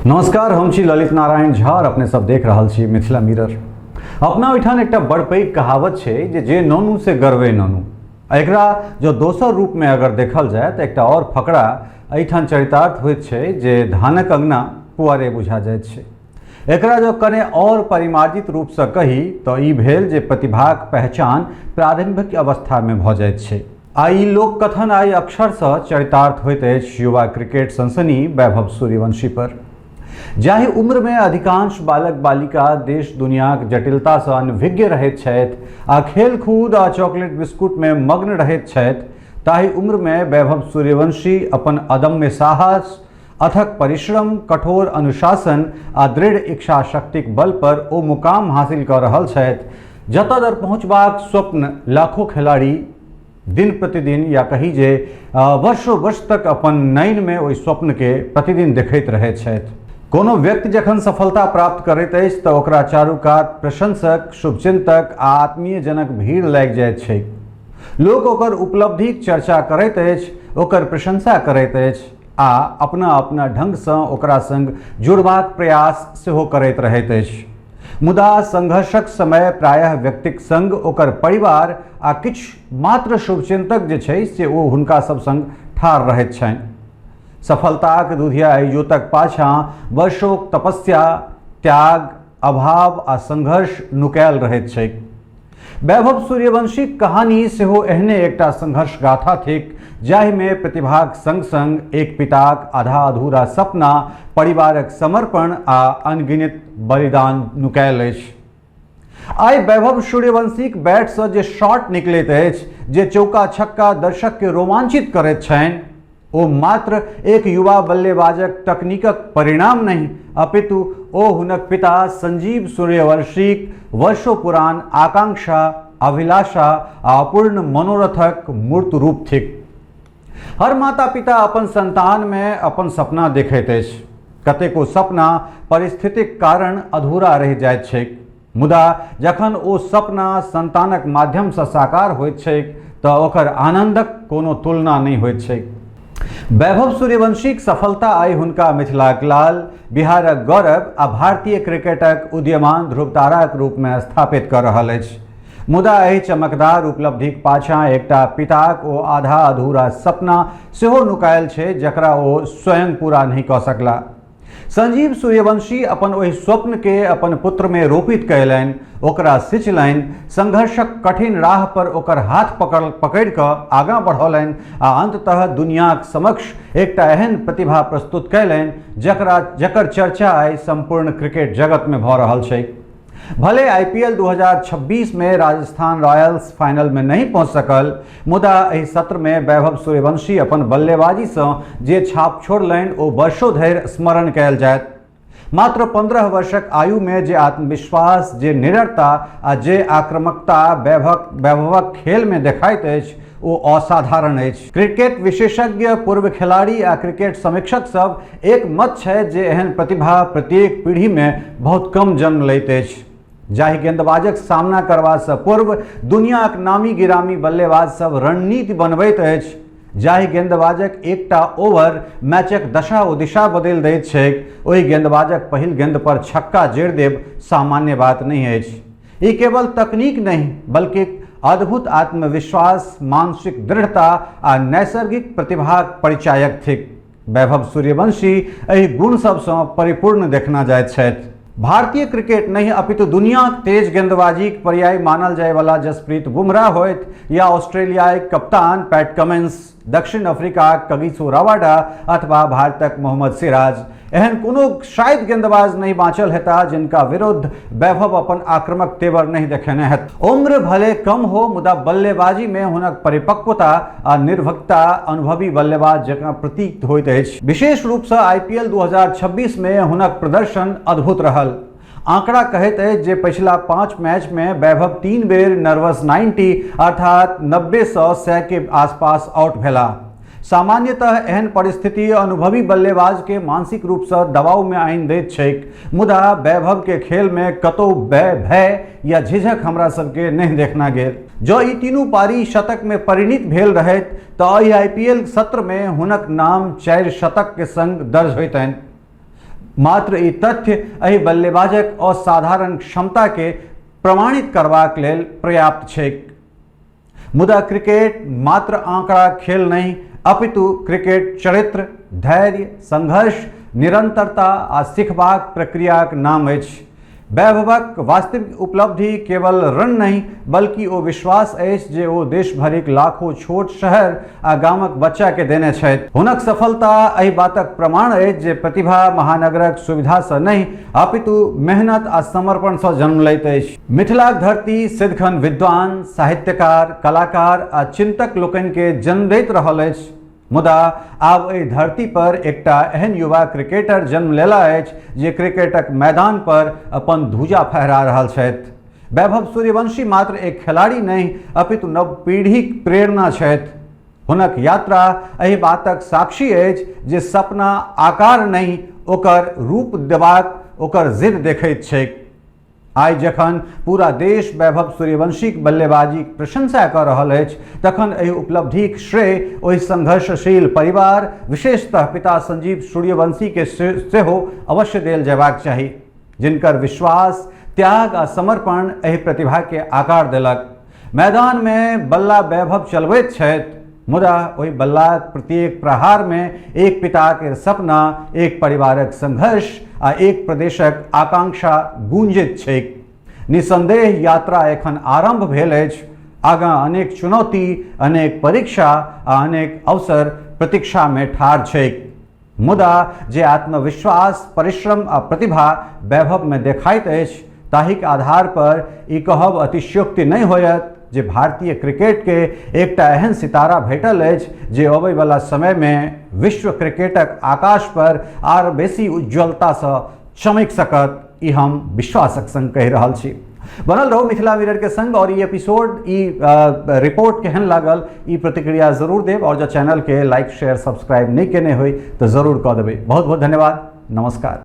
नमस्कार, हम छी ललित नारायण झा और अपने सब देख रहल छी मिथिला मिरर। अपना ओहिठाम एकटा बड़ पैघ कहावत छै जे नोनू से गर्वे नोनू। एकरा जो दोसर रूप में अगर देखल जाए तो एकटा और फकरा एहिठाम चरितार्थ होइत छै जे धानक अंगना पुआरे बुझा जाइत छै। एकरा जो कने और परिमार्जित रूप से कही तो ई भेल जे प्रतिभाक पहचान प्रारंभिक अवस्था में भ जाइत छै। आई लोक कथन आई अक्षर से चरितार्थ होइत अछि युवा क्रिकेट सनसनी वैभव सूर्यवंशी पर। जाहि उम्र में अधिकांश बालक बालिका देश दुनियाक जटिलता से अनभिज्ञ रहैत छथि आ खेल कूद आ चॉकलेट बिस्कुट में मग्न रहैत छथि, ताहि उम्र में वैभव सूर्यवंशी अपन अदम्य साहस, अथक परिश्रम, कठोर अनुशासन आ दृढ़ इच्छा शक्तिक बल पर ओ मुकाम हासिल कर रहल छथि जतऽ धरि पहुँचबाक स्वप्न लाखों खिलाड़ी दिन प्रतिदिन या कही जे वर्षों वर्ष तक अपन नैन में ओहि स्वप्न के प्रतिदिन देखैत रहैत छथि। कोनो व्यक्ति जखन सफलता प्राप्त करैत अछि तऽ ओकरा चारू कात प्रशंसक, शुभचिंतक आ आत्मीय जनक भीड़ लागि जाइत छै। लोक ओकर उपलब्धिक चर्चा करैत अछि, ओकर प्रशंसा करैत अछि आ अपना अपना ढंग सँ ओकरा संग जुड़बाक प्रयास सेहो करैत रहैत अछि। मुदा संघर्षक समय प्रायः व्यक्तिक संग ओकर परिवार आ किछु मात्र शुभचिंतक जे छै से ओ हुनका सब संग ठाढ़ रहैत छनि। सफलताक दुधिया इजोतक पाछाँ वर्षोक तपस्या, त्याग, अभाव आ संघर्ष नुकायल रहैत छैक। वैभव सूर्यवंशीक कहानी सेहो एहने एकटा संघर्ष गाथा थिक जाहि में प्रतिभाक संग संग एक पिताक आधा अधूरा सपना, परिवारक समर्पण आ अनगिनत बलिदान नुकायल अछि। आई वैभव सूर्यवंशीक बैट से जे शॉट निकलैत अछि, जे चौका छक्का दर्शक के रोमांचित करैत छनि, ओ मात्र एक युवा बल्लेबाजक तकनीकक परिणाम नहीं अपितु ओ हुनक पिता संजीव सूर्यवंशीक वर्षों पुरान आकांक्षा, अभिलाषा आ अपूर्ण मनोरथक मूर्त रूप थिक। हर माता पिता अपन संतान में अपन सपना देखैत अछि। कतेको सपना परिस्थितिक कारण अधूरा रहि जाइत छैक, मुदा जखन ओ सपना संतानक माध्यम से साकार होइत छैक तऽ ओकर आनंदक कोनो तुलना नहीं होइत छैक। वैभव सूर्यवंशीक सफलता आई हुनका मिथिलाक लाल, बिहारक गौरव आ भारतीय क्रिकेटक उदीयमान ध्रुवताराक रूप में स्थापित कर रहल अछि। मुदा एहि चमकदार उपलब्धिक पाछाँ एकटा पिताक ओ आधा अधूरा सपना सेहो नुकायल छै जकरा ओ स्वयं पूरा नहीं कऽ सकला। संजीव सूर्यवंशी अपन ओहि स्वप्न के अपन पुत्र में रोपित कयलनि, ओकरा सिंचलनि, संघर्षक कठिन राह पर ओकर हाथ पकड़ि कऽ आगाँ बढ़ौलनि आ अंततः दुनियाक समक्ष एकटा एहन प्रतिभा प्रस्तुत कयलनि जकर चर्चा आई संपूर्ण क्रिकेट जगत में भऽ रहल छै। भले आईपीएल 2026 में राजस्थान रॉयल्स फाइनल में नहीं पहुंच सकल, मुदा एहि सत्र में वैभव सूर्यवंशी अपन बल्लेबाजी से जे छाप छोड़लनि ओ वर्षों धरि स्मरण कयल जायत। मात्र 15 वर्षक आयु में जे आत्मविश्वास, जे निडरता आ जे आक्रामकता वैभवक खेल में देखाइत अछि ओ असाधारण अछि। क्रिकेट विशेषज्ञ, पूर्व खिलाड़ी आ क्रिकेट समीक्षक सब एक मत छै जे एहन प्रतिभा प्रत्येक पीढ़ी में बहुत कम जन्म लैत अछि। जाहि गेंदबाजक सामना करबा से पूर्व दुनियाक नामी गिरामी बल्लेबाज सब रणनीति बनबैत अछि, जाहि गेंदबाजक एकटा ओवर मैचक दशा ओ दिशा बदलि दैत छैक, ओहि गेंदबाजक पहिल गेंद पर छक्का जड़ि देब सामान्य बात नहीं अछि। ई केवल तकनीक नहीं बल्कि अद्भुत आत्मविश्वास, मानसिक दृढ़ता आ नैसर्गिक प्रतिभाक परिचायक थिक। वैभव सूर्यवंशी एहि गुण सबसँ परिपूर्ण देखना जाइत छथि। भारतीय क्रिकेट नहीं अपितु दुनियाक तेज गेंदबाजीक पर्याय मानल जाय वाला जसप्रीत बुमराह होइत या ऑस्ट्रेलियाक कप्तान पैट कमिंस, दक्षिण अफ्रीकाक कगिसो रबाडा अथवा भारतक मोहम्मद सिराज, एहन कोनो शायद गेंदबाज नहीं बाँचल हेता जिनका विरुद्ध वैभव अपन आक्रामक तेवर नहीं देखेने हेत। उम्र भले कम हो मुदा बल्लेबाजी में हुनक परिपक्वता आ निर्भीकता अनुभवी बल्लेबाज जकाँ प्रतीत होइत अछि। विशेष रूप से आईपीएल 2026 में हुनक प्रदर्शन अद्भुत रहल। आंकड़ा कहैत अछि जे पिछला 5 मैच में वैभव 3 बेर नर्वस 90 अर्थात 90 से 100 के आसपास आउट भेला। सामान्यतः एहन परिस्थिति अनुभवी बल्लेबाज के मानसिक रूप से दबाव में आनि दैत छैक, मुदा वैभव के खेल में कतौ भय या झिझक हमरा सबके नहीं देखना गेल। जो ई तीनू पारी शतक में परिणित भेल रहैत तऽ आईपीएल सत्र में हुनक नाम 4 शतक के संग दर्ज होइतनि। मात्र ई तथ्य एहि बल्लेबाजक असाधारण क्षमता के प्रमाणित करबाक लेल पर्याप्त छैक। मुदा क्रिकेट मात्र आंकड़ा खेल नहीं अपितु क्रिकेट चरित्र, धैर्य, संघर्ष, निरंतरता आ सिखबाक प्रक्रियाक नाम अछि। वैभवक वास्तविक उपलब्धि केवल रन नहीं बल्कि ओ विश्वास अछि जे ओ देश भरिक लाखों छोट शहर आ गामक बच्चा के देने छथि। हुनक सफलता एहि बातक प्रमाण अछि जे प्रतिभा महानगरक सुविधा से नहीं अपितु मेहनत आ समर्पण से जन्म लैत अछि। मिथिलाक धरती सदिखन विद्वान, साहित्यकार, कलाकार आ चिंतक लोकनि के जन्म दैत रहल अछि। मुदा आब एहि धरती पर एकटा एहन युवा क्रिकेटर जन्म लेला अछि जे क्रिकेटक मैदान पर अपन ध्वजा फहरा रहल छथि। वैभव सूर्यवंशी मात्र एक खिलाड़ी नहीं अपितु नव पीढ़ीक प्रेरणा छथि। हुनक यात्रा एहि बातक साक्षी अछि जे सपना आकार नहीं ओकर रूप देबाक ओकर जिद देखैत छैक। आइ जखन पूरा देश वैभव सूर्यवंशीक बल्लेबाजीक प्रशंसा कऽ रहल अछि तखन एहि उपलब्धिक श्रेय ओहि संघर्षशील परिवार, विशेषतः पिता संजीव सूर्यवंशी के सेहो अवश्य देल जयबाक चाही, जिनकर विश्वास, त्याग आ समर्पण एहि प्रतिभा के आकार देलक। मैदान में बल्ला वैभव चलबैत छथि मुदा ओहि बल्लाक प्रत्येक प्रहार में एक पिता के सपना, एक परिवारक संघर्ष आ एक प्रदेशक आकांक्षा गूंजैत छैक। निसंदेह यात्रा एखन आरंभ भेल अछि। आगां अनेक चुनौती, अनेक परीक्षा आ अनेक अवसर प्रतीक्षा में ठाढ़ छैक। मुदा जे आत्मविश्वास, परिश्रम आ प्रतिभा वैभव में देखाइत अछि ताहिक आधार पर ई कहब अतिशयोक्ति नहीं होयत जे भारतीय क्रिकेट के एकटा एहन सितारा भेटल अछि जे अबै वाला समय में विश्व क्रिकेटक आकाश पर आर बेसी उज्ज्वलता से चमक सकत, ई हम विश्वासक संग कहि रहल छी। बनल रहो मिथिला मिरर के संग और ई एपिसोड, रिपोर्ट केहन लागल ई प्रतिक्रिया जरूर देब और जो चैनल के लाइक, शेयर, सब्सक्राइब नहीं केने होई तो जरूर कऽ देबै। बहुत बहुत धन्यवाद। नमस्कार।